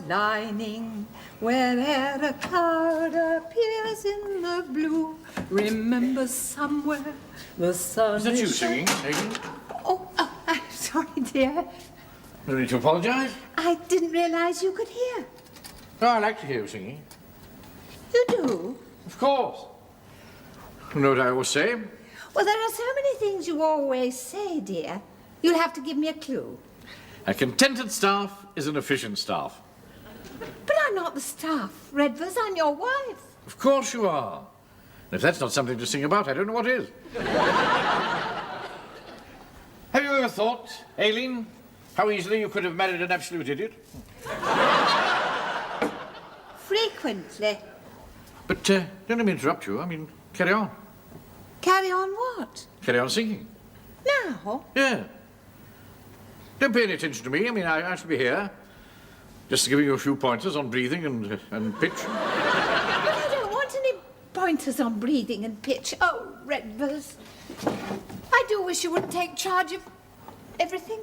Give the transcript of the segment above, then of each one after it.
Lining, where'er a cloud appears in the blue, remember somewhere the sun is that you singing, Hagen? Oh, I'm sorry, dear. No need to apologise. I didn't realise you could hear. No, I like to hear you singing. You do? Of course. You know what I always say? Well, there are so many things you always say, dear. You'll have to give me a clue. A contented staff is an efficient staff. But I'm not the staff, Redvers. I'm your wife. Of course you are. And if that's not something to sing about, I don't know what is. Have you ever thought, Aileen, how easily you could have married an absolute idiot? Frequently. But don't let me interrupt you. I mean, carry on. Carry on what? Carry on singing. Now? Yeah. Don't pay any attention to me. I mean, I shall be here. Just giving you a few pointers on breathing and pitch. But I don't want any pointers on breathing and pitch. Oh, Redvers. I do wish you would take charge of everything.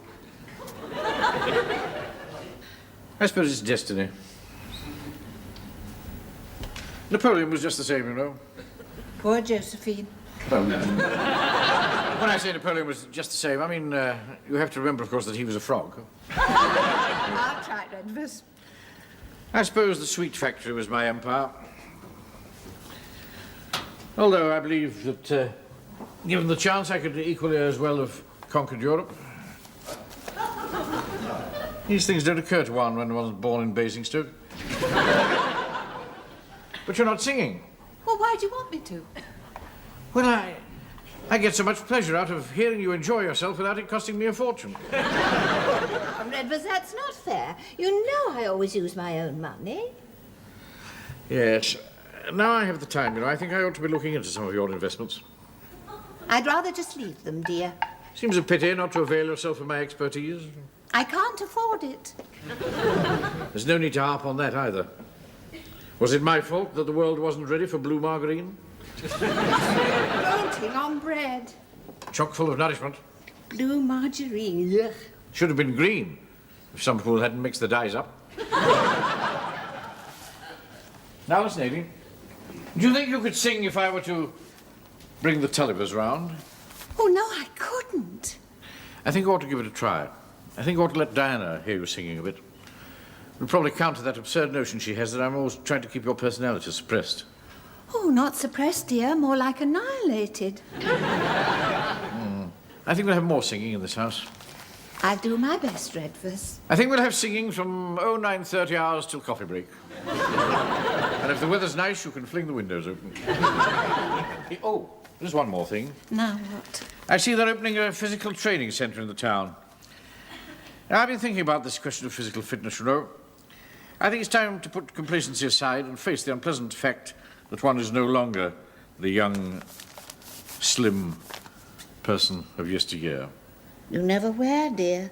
I suppose it's destiny. Napoleon was just the same, you know. Poor Josephine. Well, when I say Napoleon was just the same, I mean, you have to remember, of course, that he was a frog. I'll try, Redvers. I suppose the sweet factory was my empire. Although I believe that, given the chance, I could equally as well have conquered Europe. These things don't occur to one when one's born in Basingstoke. But you're not singing. Well, why do you want me to? Well, I get so much pleasure out of hearing you enjoy yourself without it costing me a fortune. Oh, Redvers, that's not fair. You know I always use my own money. Yes. Now I have the time, you know. I think I ought to be looking into some of your investments. I'd rather just leave them, dear. Seems a pity not to avail yourself of my expertise. I can't afford it. There's no need to harp on that either. Was it my fault that the world wasn't ready for blue margarine? Floating on bread. Chock full of nourishment. Blue margarine. Ugh. Should have been green, if some fool hadn't mixed the dyes up. Now listen, Aileen. Do you think you could sing if I were to bring the Tullivers round? Oh, no, I couldn't. I think I ought to give it a try. I think I ought to let Diana hear you singing a bit. It'll probably counter that absurd notion she has that I'm always trying to keep your personality suppressed. Oh, not suppressed, dear. More like annihilated. I think we'll have more singing in this house. I'll do my best, Redvers. I think we'll have singing from 9:30 hours till coffee break. And if the weather's nice, you can fling the windows open. Oh, there's one more thing. Now what? I see they're opening a physical training centre in the town. Now, I've been thinking about this question of physical fitness, you know. I think it's time to put complacency aside and face the unpleasant fact that one is no longer the young, slim person of yesteryear. You never were, dear.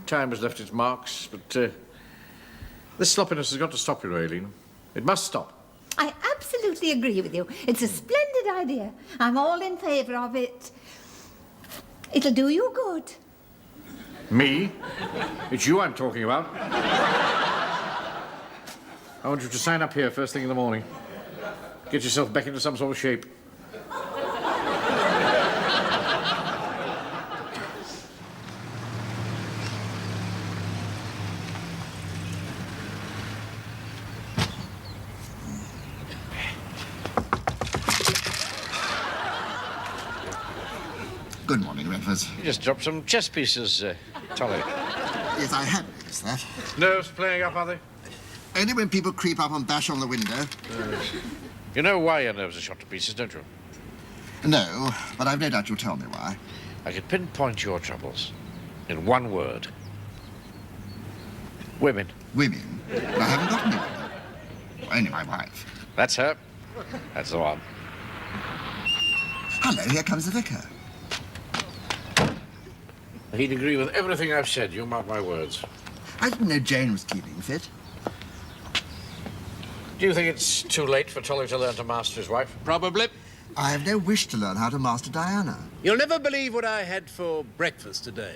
Time has left its marks, but this sloppiness has got to stop, you know, Aileen. It must stop. I absolutely agree with you. It's a splendid idea. I'm all in favour of it. It'll do you good. Me? It's you I'm talking about. I want you to sign up here first thing in the morning. Get yourself back into some sort of shape. Good morning, Redvers. You just dropped some chess pieces, Tolly. Yes, I had noticed that. Nerves playing up, are they? Only when people creep up and bash on the window. You know why your nerves are shot to pieces, don't you? No, but I've no doubt you'll tell me why. I could pinpoint your troubles in one word. Women. Women? But I haven't got any women. Only my wife. That's her. That's the one. Hello, here comes the vicar. He'd agree with everything I've said, you mark my words. I didn't know Jane was keeping fit. Do you think it's too late for Tolly to learn to master his wife? Probably. I have no wish to learn how to master Diana. You'll never believe what I had for breakfast today.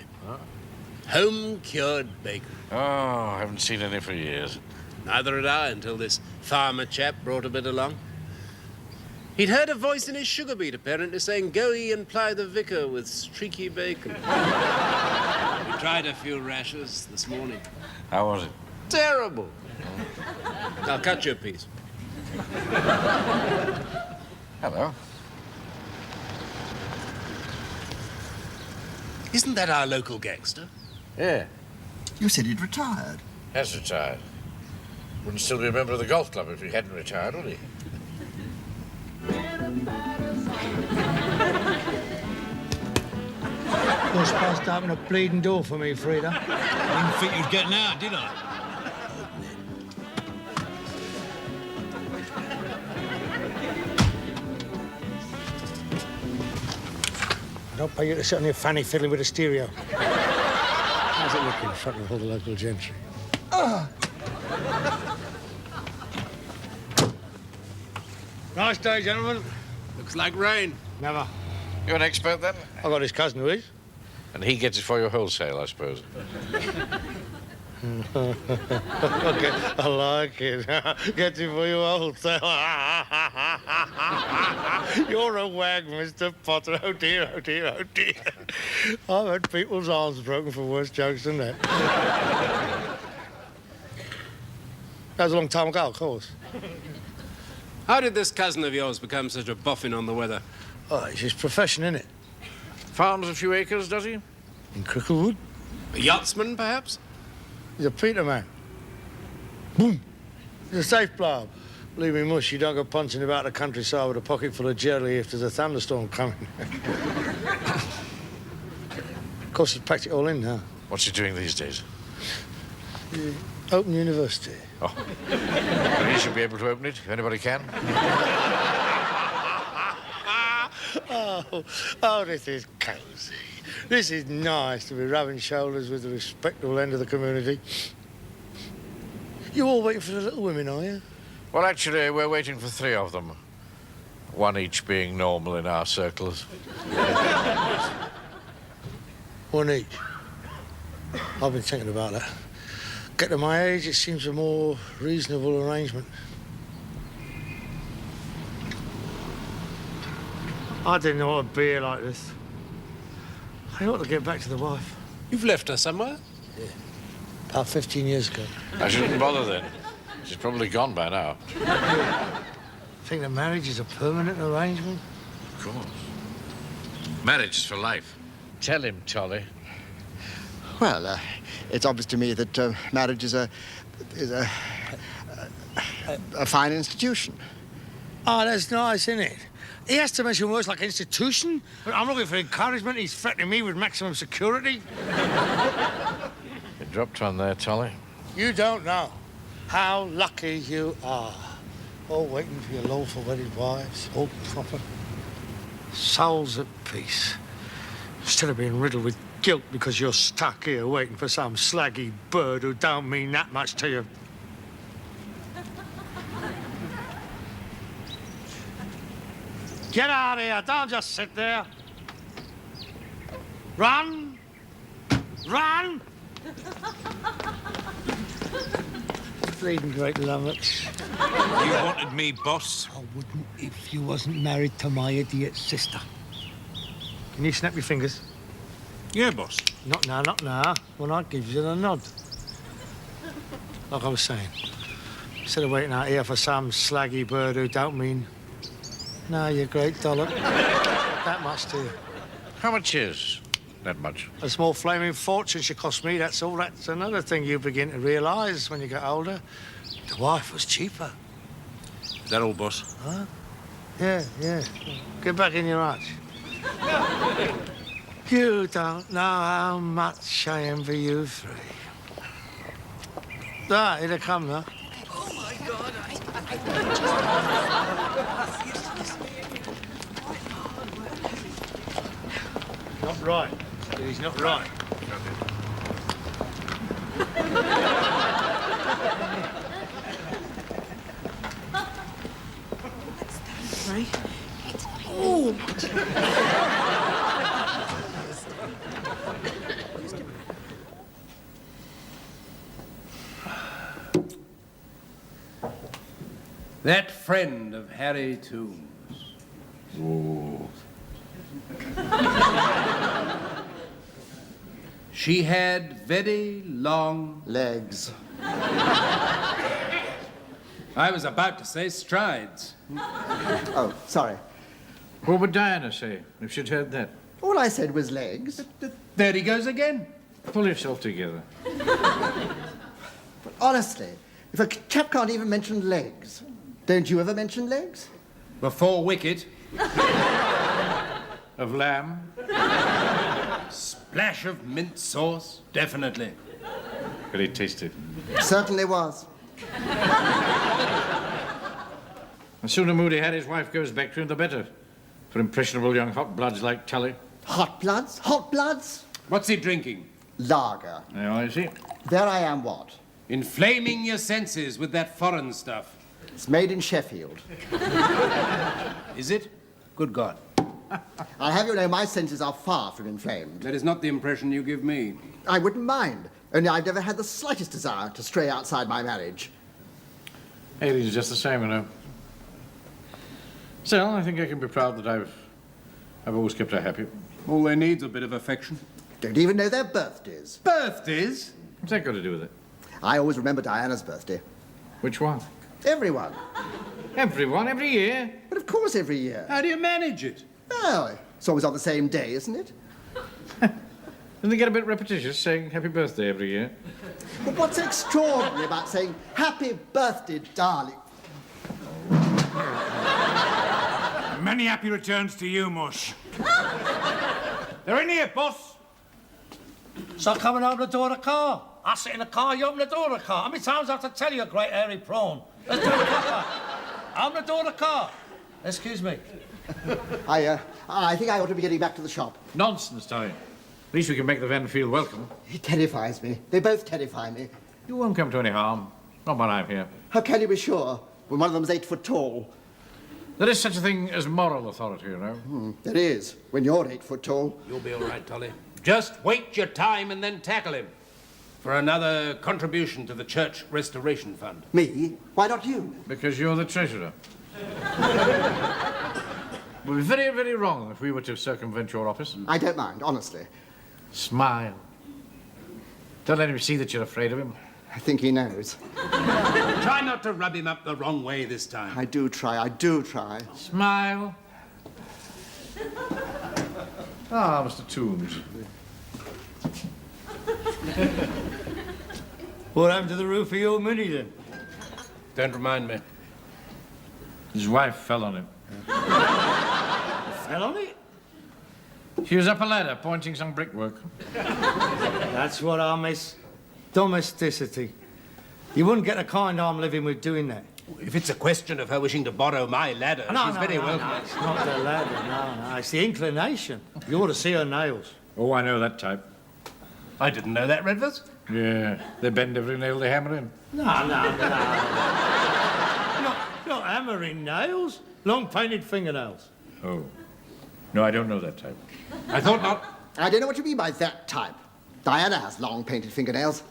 Home-cured bacon. Oh, I haven't seen any for years. Neither had I until this farmer chap brought a bit along. He'd heard a voice in his sugar beet, apparently, saying, "Go ye and ply the vicar with streaky bacon." We tried a few rashers this morning. How was it? Terrible. I'll cut you a piece. Hello. Isn't that our local gangster? Yeah, You said he'd retired. has retired. Wouldn't still be a member of the golf club if he hadn't retired, would he? You're supposed to open a bleeding door for me, Frida. I didn't think you'd get out, did I? I don't pay you to sit on your fanny fiddling with a stereo. How's it looking in front of all the local gentry? Nice day, gentlemen. Looks like rain. Never. You're an expert, then? I got his cousin who is. And he gets it for you wholesale, I suppose. Okay, I like it. Get it for you wholesale. You're a wag, Mr. Potter. Oh dear, oh dear, oh dear. I've had people's arms broken for worse jokes than that. That was a long time ago, of course. How did this cousin of yours become such a boffin on the weather? Oh, it's his profession, isn't it? Farms a few acres, does he? In Cricklewood. A yachtsman, perhaps? He's a Peter man. Boom! He's a safe blower. Believe me, mush, you don't go punching about the countryside with a pocket full of jelly if there's a thunderstorm coming. Of course, he's packed it all in now. What's he doing these days? Open university. Oh. Well, he should be able to open it, if anybody can. Oh, this is cosy. This is nice to be rubbing shoulders with the respectable end of the community. You all waiting for the little women, are you? Well, actually, we're waiting for 3 of them. 1 each being normal in our circles. 1 each. I've been thinking about that. Get to my age, it seems a more reasonable arrangement. I didn't know it'd be like this. I ought to get back to the wife. You've left her somewhere? About 15 years ago. I shouldn't bother then. She's probably gone by now. Think that marriage is a permanent arrangement? Of course. Marriage is for life. Tell him, Tolly. Well, it's obvious to me that marriage is a fine institution. Oh, that's nice, isn't it? He has to mention words like institution. I'm looking for encouragement. He's threatening me with maximum security. You dropped one there, Tolly. You don't know how lucky you are. All waiting for your lawful wedded wives, all proper. Souls at peace. Instead of being riddled with guilt because you're stuck here waiting for some slaggy bird who don't mean that much to you. Get out of here. Don't just sit there. Run! Run! Bleeding great lummox. You wanted me, boss? I wouldn't if you wasn't married to my idiot sister. Can you snap your fingers? Yeah, boss. Not now, not now. When I give you the nod. Like I was saying, instead of waiting out here for some slaggy bird who don't mean... No, you great dollop. That much to you. How much is that much? A small flaming fortune she cost me, that's all. That's another thing you begin to realise when you get older. The wife was cheaper. Is that all, boss? Huh? Yeah. Get back in your hutch. You don't know how much I envy you three. Ah, here they come now. Oh, my God, Not right. He's not right. Right. Oh! That friend of Harry Tombs. Oh. She had very long... Legs. I was about to say strides. Oh, sorry. What would Diana say if she'd heard that? All I said was legs. There he goes again. Pull yourself together. But honestly, if a chap can't even mention legs, don't you ever mention legs? Before wicket. Of lamb? Splash of mint sauce. Definitely. Very tasty. Certainly was. The sooner Moody Harry's wife goes back to him, the better. For impressionable young hot bloods like Tully. Hot bloods? Hot bloods? What's he drinking? Lager. Now, I see. There I am what? Inflaming your senses with that foreign stuff. It's made in Sheffield. Is it? Good God. I'll have you know my senses are far from inflamed. That is not the impression you give me. I wouldn't mind, only I've never had the slightest desire to stray outside my marriage. Haley's just the same, you know. Still, I think I can be proud that I've always kept her happy. All they need's a bit of affection. Don't even know their birthdays. Birthdays? What's that got to do with it? I always remember Diana's birthday. Which one? Everyone. Everyone, every year. But of course every year. How do you manage it? Well, it's always on the same day, isn't it? Doesn't it get a bit repetitious saying happy birthday every year? But what's extraordinary about saying happy birthday, darling? Many happy returns to you, Mush. They're in here, boss. So coming home to door of the car. I sit in the car, you open the door of the car. How many times do I have to tell you, great hairy prawn? Let's do it proper. Open the door of the car. Excuse me. I think I ought to be getting back to the shop. Nonsense, Tommy. At least we can make the men feel welcome. It terrifies me. They both terrify me. You won't come to any harm. Not while I'm here. How can you be sure when one of them's 8 foot tall? There is such a thing as moral authority, you know. There is, when you're 8 foot tall. You'll be all right, Tolly. Just wait your time and then tackle him. For another contribution to the Church Restoration Fund. Me? Why not you? Because you're the treasurer. It would be very, very wrong if we were to circumvent your office. I don't mind, honestly. Smile. Don't let him see that you're afraid of him. I think he knows. Try not to rub him up the wrong way this time. I do try. Smile. Ah, Mr. Tombs. What happened to the roof of your Mini, then? Don't remind me. His wife fell on him. Fell on it? She was up a ladder pointing some brickwork. That's what I miss. Domesticity. You wouldn't get the kind I'm living with doing that. If it's a question of her wishing to borrow my ladder, she's very welcome. No, it's not the ladder, no. It's the inclination. You ought to see her nails. Oh, I know that type. I didn't know that, Redvers. Yeah, they bend every nail they hammer in. No. Not hammering nails. Long painted fingernails. Oh. No, I don't know that type. I thought not. I don't know what you mean by that type. Diana has long painted fingernails.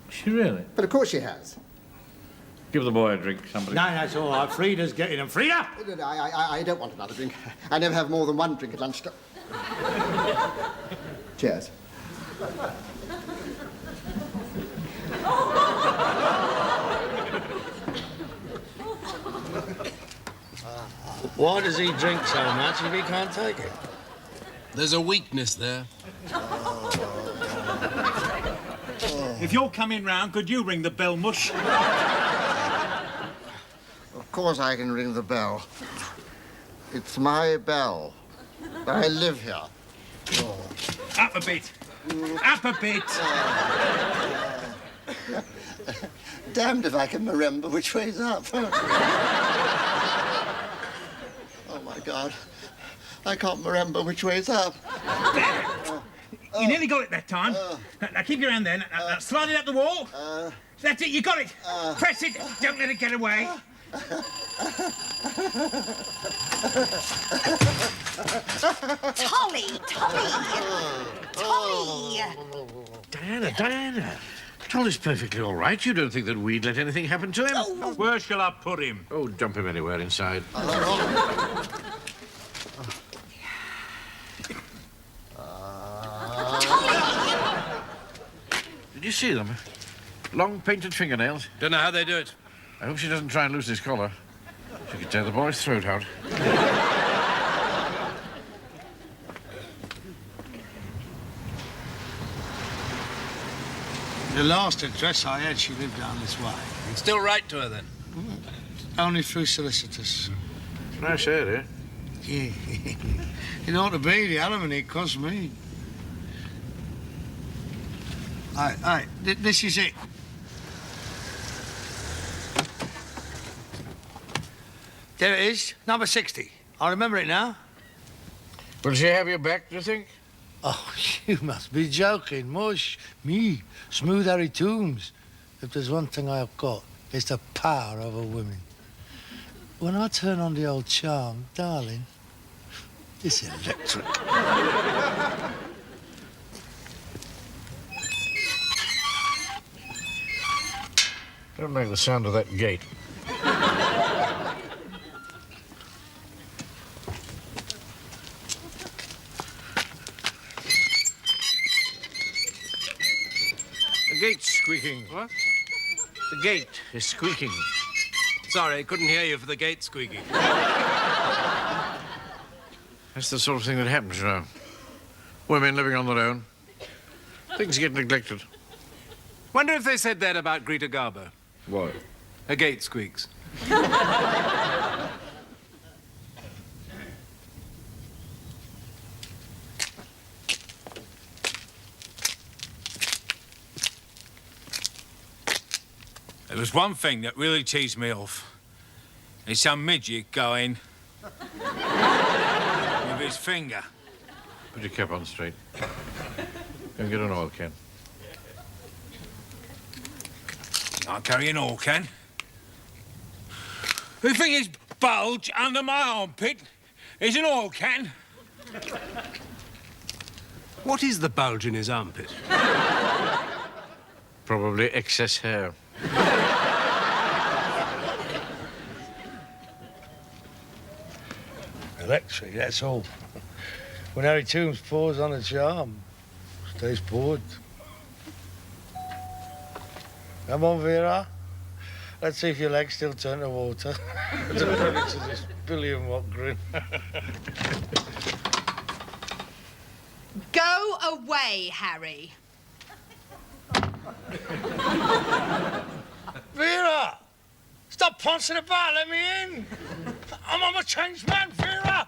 She really? But of course she has. Give the boy a drink, somebody. No, that's all right. Frida's getting them. Frida! I don't want another drink. I never have more than one drink at lunchtime. Cheers. Why does he drink so much if he can't take it? There's a weakness there. If you're coming round, could you ring the bell, Mush? Of course I can ring the bell. It's my bell. I live here. Oh. Up a bit. Up a bit. Damned if I can remember which way's up. Oh, my God. I can't remember which way's up. You nearly got it that time. Now keep your hand there. Now slide it up the wall. That's it, you got it. Press it. Don't let it get away. Tommy! Diana. Tolly's perfectly all right. You don't think that we'd let anything happen to him? Where shall I put him? Oh, dump him anywhere inside. Did you see them? Long painted fingernails. Don't know how they do it. I hope she doesn't try and loosen his collar. She could tear the boy's throat out. The last address I had, she lived down this way. You still write to her, then? Only through solicitors. Nice hair, eh? Yeah. It ought to be the alimony it cost me. Aye, this is it. There it is, number 60. I remember it now. Will she have you back, do you think? Oh, you must be joking, Mush. Me, smooth Harry Toombs. If there's one thing I've got, it's the power over women. When I turn on the old charm, darling, it's electric. Don't like the sound of that gate. The gate's squeaking. What? The gate is squeaking. Sorry, couldn't hear you for the gate squeaking. That's the sort of thing that happens, you know. Women living on their own. Things get neglected. Wonder if they said that about Greta Garbo. What? Her gate squeaks. There was one thing that really cheesed me off. It's some midget going with his finger. Put your cap on straight. Go and get an oil can. I'll carry an oil can. The thing is, bulge under my armpit is an oil can. What is the bulge in his armpit? Probably excess hair. Electric, that's all. When Harry Toombs pours on a charm, stays poured. Come on, Vera. Let's see if your legs still turn to water. To put it to this billion-watt grin. Go away, Harry. Vera! Stop pouncing about, let me in! I'm a changed man, Vera!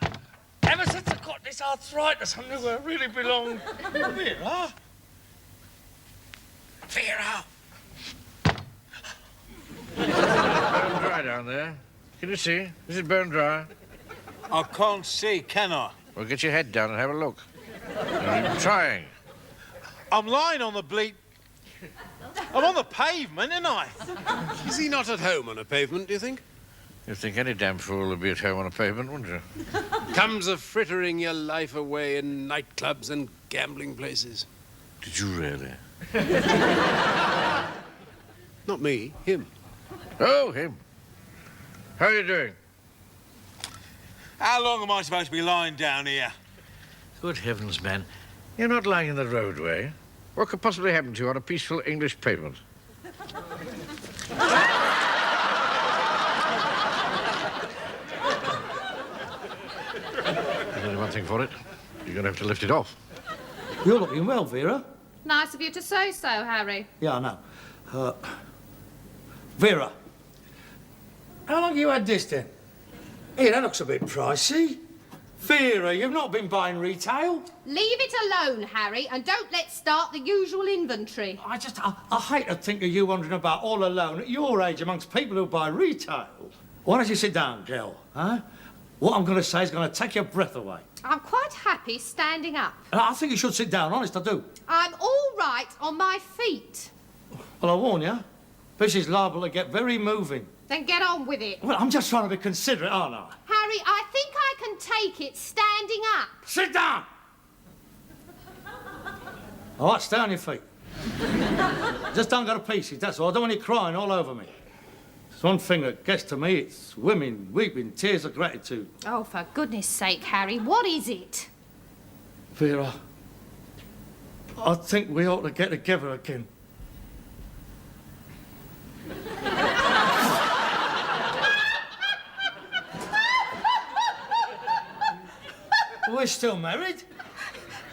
Ever since I got this arthritis, I knew where I really belonged. Vera? Vera! Bone dry down there. Can you see? Is it bone dry? I can't see, can I? Well, get your head down and have a look. I'm trying. I'm lying on the I'm on the pavement, ain't I? Is he not at home on a pavement, do you think? You'd think any damn fool would be at home on a pavement, wouldn't you? Comes of frittering your life away in nightclubs and gambling places. Did you really? Not me, him. Oh, him. How are you doing? How long am I supposed to be lying down here? Good heavens, man. You're not lying in the roadway. What could possibly happen to you on a peaceful English pavement? There's only one thing for it. You're going to have to lift it off. You're looking well, Vera. Nice of you to say so, Harry. Yeah, I know. Vera, how long you had this then? Hey, that looks a bit pricey. Vera, you've not been buying retail. Leave it alone, Harry, and don't let's start the usual inventory. I hate to think of you wandering about all alone at your age amongst people who buy retail. Why don't you sit down, girl, huh? What I'm going to say is going to take your breath away. I'm quite happy standing up. I think you should sit down, honest, I do. I'm all right on my feet. Well, I warn you, this is liable to get very moving. Then get on with it. Well, I'm just trying to be considerate, aren't I? Harry, I think I can take it standing up. Sit down! All right, stay on your feet. Just don't go to pieces, that's all. I don't want you crying all over me. It's one thing that gets to me, it's women weeping tears of gratitude. Oh, for goodness sake, Harry, what is it? Vera, I think we ought to get together again. We're still married.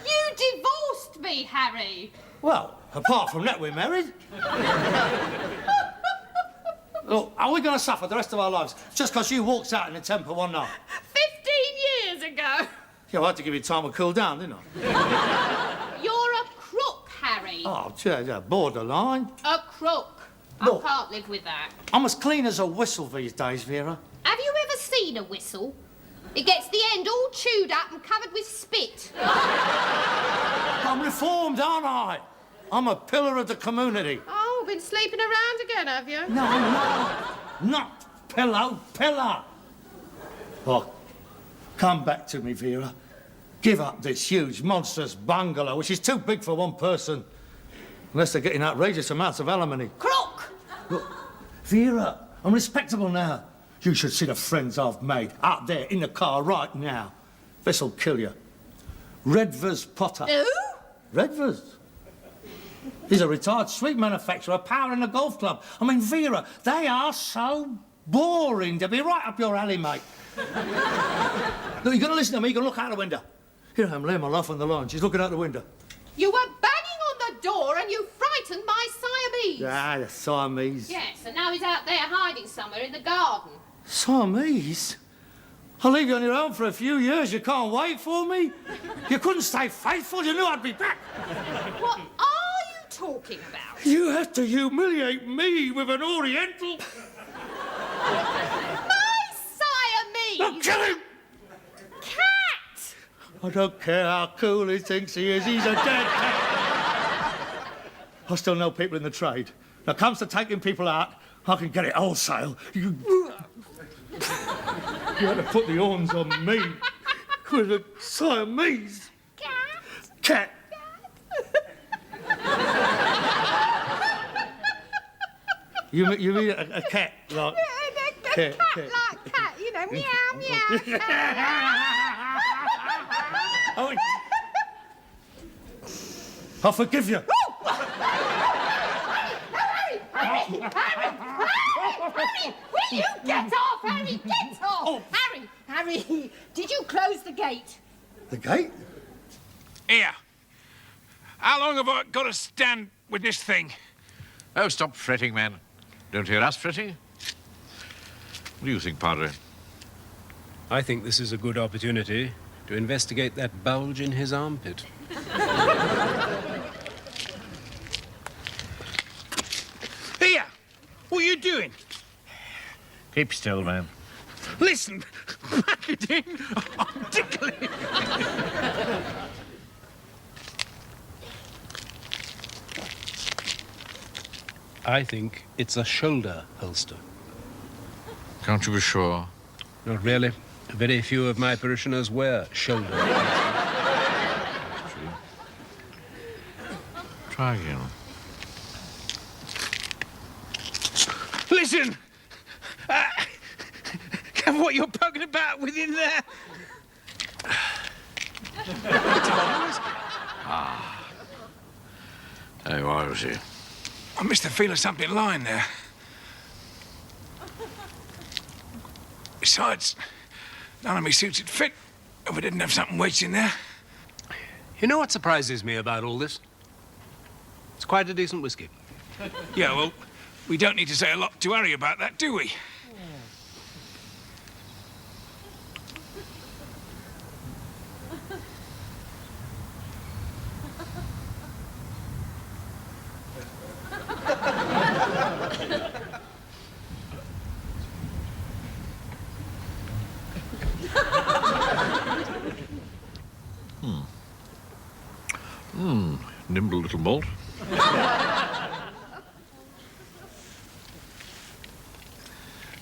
You divorced me, Harry. Well, apart from that, we're married. Look, are we going to suffer the rest of our lives just because you walked out in a temper one night? 15 years ago. Yeah, I had to give you time to cool down, didn't I? You're a crook, Harry. Oh, yeah, borderline. A crook. Look. I can't live with that. I'm as clean as a whistle these days, Vera. Have you ever seen a whistle? It gets the end all chewed up and covered with spit. I'm reformed, aren't I? I'm a pillar of the community. Oh, been sleeping around again, have you? No, not pillar. Oh, come back to me, Vera. Give up this huge, monstrous bungalow, which is too big for one person. Unless they're getting outrageous amounts of alimony. Crook! Look, Vera, I'm respectable now. You should see the friends I've made out there in the car right now. This'll kill you. Redvers Potter. Who? Redvers. He's a retired sweet manufacturer powering a golf club. I mean, Vera, they are so boring to be right up your alley, mate. Look, you're going to listen to me, you're going to look out the window. Here I am, laying my life on the line. She's looking out the window. You were banging on the door and you frightened my Siamese. Ah, the Siamese. Yes, and now he's out there hiding somewhere in the garden. Siamese? I'll leave you on your own for a few years. You can't wait for me? You couldn't stay faithful. You knew I'd be back. What are you talking about? You have to humiliate me with an Oriental. My Siamese! I'll kill him! Cat! I don't care how cool he thinks he is. He's a dead cat. I still know people in the trade. Now, comes to taking people out, I can get it wholesale. You had to put the horns on me with a Siamese. Cat. You mean a cat like? Cat like cat, you know, meow, meow. Oh, I forgive you. Harry, will you get off, Harry? Get off! Oh. Harry, did you close the gate? The gate? Here. How long have I got to stand with this thing? Oh, stop fretting, man. Don't hear us fretting. What do you think, Padre? I think this is a good opportunity to investigate that bulge in his armpit. Here! What are you doing? Keep still, man. Listen, pack it in. I'm tickling. I think it's a shoulder holster. Can't you be sure? Not really. Very few of my parishioners wear shoulder holsters. True. Try again. Listen! What you're poking about within there? There you are, see. I missed the feel of something lying there. Besides, none of me suits would fit if I didn't have something waiting there. You know what surprises me about all this? It's quite a decent whiskey. Yeah, well, we don't need to say a lot to Harry about that, do we? Nimble little malt.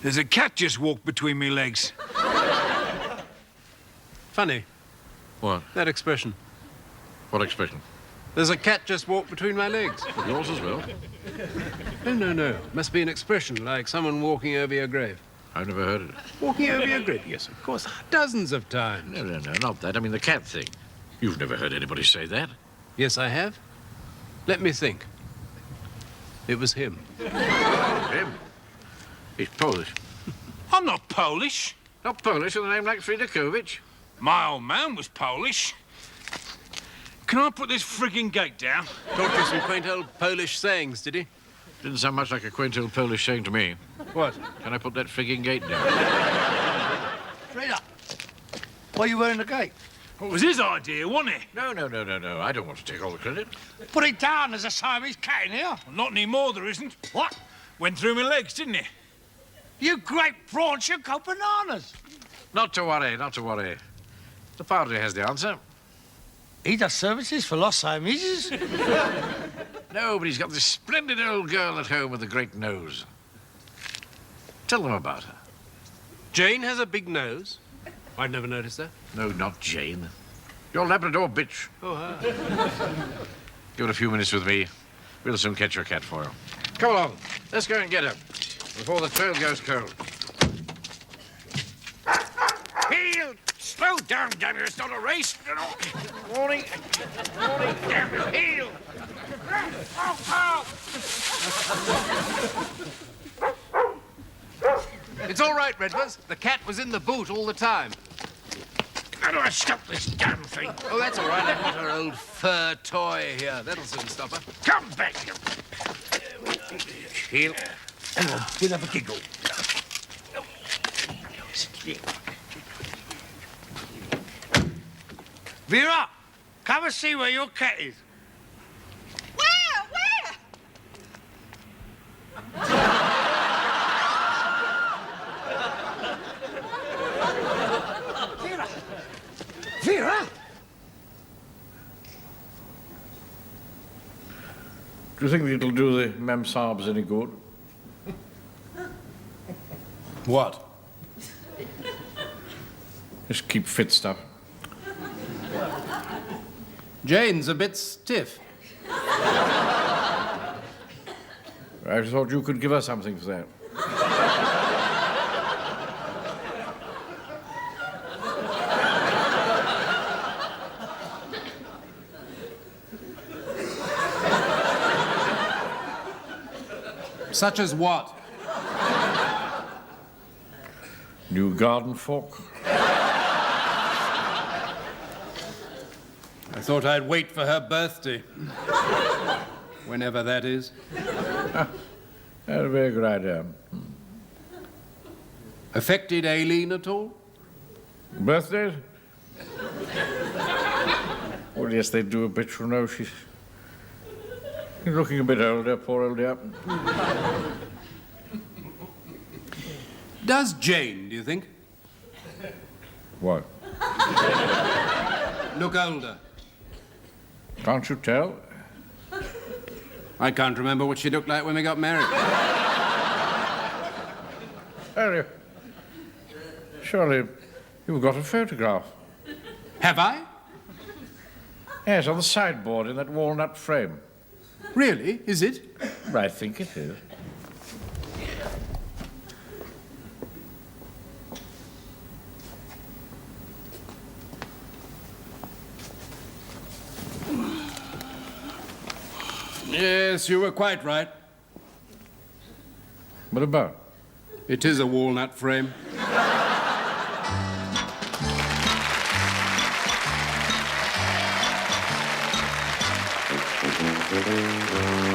There's a cat just walked between me legs. Funny, What? that expression. What expression? There's a cat just walked between my legs. Yours as well? No. Must be an expression, like someone walking over your grave. I've never heard it. Walking over your grave? Yes, of course. Dozens of times. No, not that. I mean the cat thing. You've never heard anybody say that. Yes, I have. Let me think. It was him. Him? He's Polish. I'm not Polish. Not Polish with a name like Fridakovich. My old man was Polish. Can I put this frigging gate down? Taught you some quaint old Polish sayings, did he? Didn't sound much like a quaint old Polish saying to me. What? Can I put that frigging gate down? Frida, why are you wearing the gate? It was his idea, wasn't it? No. I don't want to take all the credit. Put it down, there's a Siamese cat in here. Well, not anymore, there isn't. What? Went through my legs, didn't it? You great prawns, you go bananas. Not to worry. The padre has the answer. He does services for lost Siameses. No, but he's got this splendid old girl at home with a great nose. Tell them about her. Jane has a big nose. I'd never noticed that. No, not Jane. Your Labrador bitch. Oh, hi. Give it a few minutes with me. We'll soon catch your cat for you. Come along. Let's go and get her before the trail goes cold. Heel! Slow down, damn you. It's not a race. Warning. Damn you. Heel! It's all right, Redvers. The cat was in the boot all the time. How do I stop this damn thing? Oh, that's all right. I've got her old fur toy here. That'll soon stop her. Come back, you. Heel. Hang on, we'll have a giggle. Vera, come and see where your cat is. Where? Vera? Do you think it'll do the memsabs any good? What? Just keep fit stuff. Jane's a bit stiff. I thought you could give us something for that. Such as what? New garden fork. I thought I'd wait for her birthday. Whenever that is. That's a very good idea. Affected Aileen at all? Birthdays? Well, yes, they do a bit, you know. She's looking a bit older, poor old dear. Does Jane, do you think? What? Look older. Can't you tell? I can't remember what she looked like when we got married. Harry, surely you've got a photograph. Have I? Yes, on the sideboard in that walnut frame. Really? Is it? I think it is. Yes, you were quite right. What about? It is a walnut frame. Thank you.